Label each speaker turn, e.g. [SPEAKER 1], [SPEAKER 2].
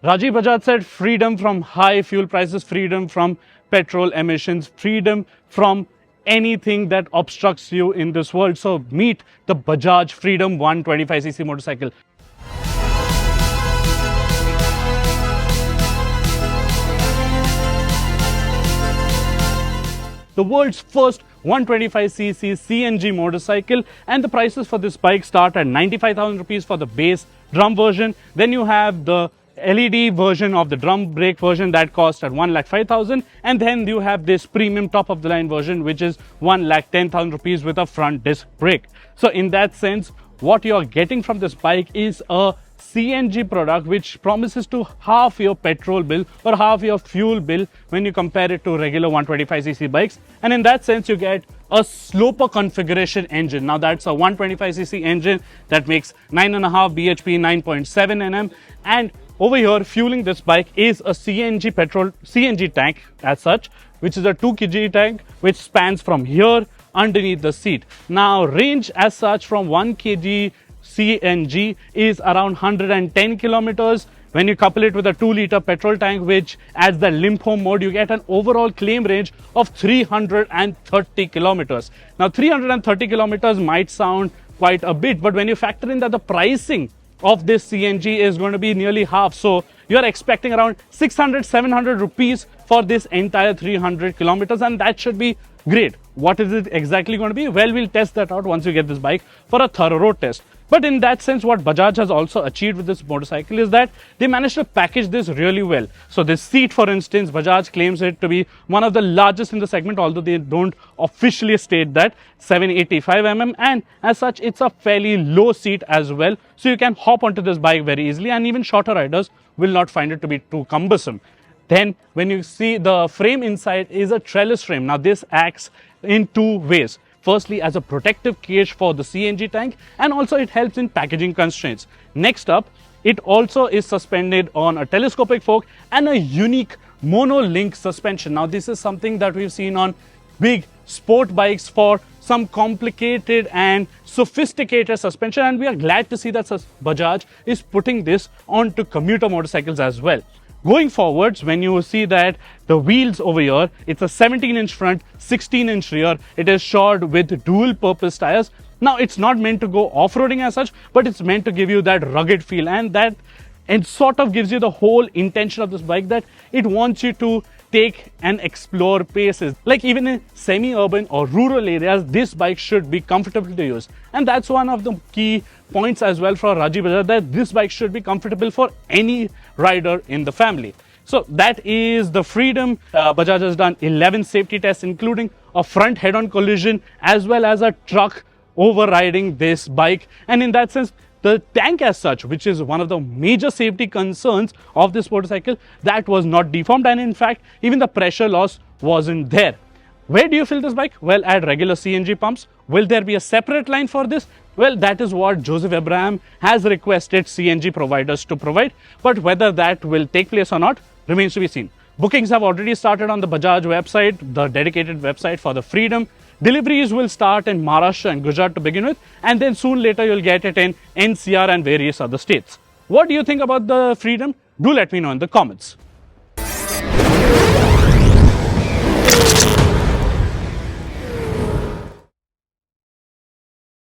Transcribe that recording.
[SPEAKER 1] Rajiv Bajaj said freedom from high fuel prices, freedom from petrol emissions, freedom from anything that obstructs you in this world. So meet the Bajaj Freedom 125cc motorcycle. The world's first 125cc CNG motorcycle, and the prices for this bike start at 95,000 rupees for the base drum version. Then you have the LED version of the drum brake version that costs at 1,05,000, and then you have this premium top of the line version which is 1,10,000 rupees with a front disc brake. So in that sense, what you are getting from this bike is a CNG product which promises to halve your petrol bill or halve your fuel bill when you compare it to regular 125cc bikes. And in that sense, you get a sloper configuration engine. Now that's a 125cc engine that makes 9.5 bhp, 9.7 Nm, and over here fueling this bike is a CNG tank as such, which is a 2 kg tank which spans from here underneath the seat. Now range as such from 1 kg CNG is around 110 kilometers. When you couple it with a 2-liter petrol tank which adds the limp home mode, you get an overall claim range of 330 kilometers. Now 330 kilometers might sound quite a bit, but when you factor in that the pricing of this CNG is going to be nearly half, so you are expecting around 600-700 rupees for this entire 300 kilometers, and that should be great. What is it exactly going to be? Well, we'll test that out once you get this bike for a thorough road test. But in that sense, what Bajaj has also achieved with this motorcycle is that they managed to package this really well. So this seat, for instance, Bajaj claims it to be one of the largest in the segment, although they don't officially state that, 785 mm, and as such it's a fairly low seat as well, so you can hop onto this bike very easily, and even shorter riders will not find it to be too cumbersome. Then when you see the frame inside is a trellis frame. Now this acts in two ways. Firstly, as a protective cage for the CNG tank, and also it helps in packaging constraints. Next up, it also is suspended on a telescopic fork and a unique mono-link suspension. Now this is something that we've seen on big sport bikes for some complicated and sophisticated suspension, and we are glad to see that Bajaj is putting this onto commuter motorcycles as well. Going forwards, when you see that the wheels over here, it's a 17-inch front, 16-inch rear. It is shored with dual-purpose tires. Now, it's not meant to go off-roading as such, but it's meant to give you that rugged feel, and sort of gives you the whole intention of this bike, that it wants you to take and explore paces. Like even in semi-urban or rural areas, this bike should be comfortable to use. And that's one of the key points as well for Rajiv Bajaj, that this bike should be comfortable for any rider in the family. So that is the Freedom. Bajaj has done 11 safety tests, including a front head-on collision as well as a truck overriding this bike. And in that sense, the tank as such, which is one of the major safety concerns of this motorcycle, that was not deformed, and in fact even the pressure loss wasn't there. Where do you fill this bike? Well, at regular CNG pumps. Will there be a separate line for this? Well, that is what Joseph Abraham has requested CNG providers to provide, but whether that will take place or not remains to be seen. Bookings have already started on the Bajaj website, the dedicated website for the Freedom. Deliveries will start in Maharashtra and Gujarat to begin with, and then soon later you'll get it in NCR and various other states. What do you think about the Freedom? Do let me know in the comments.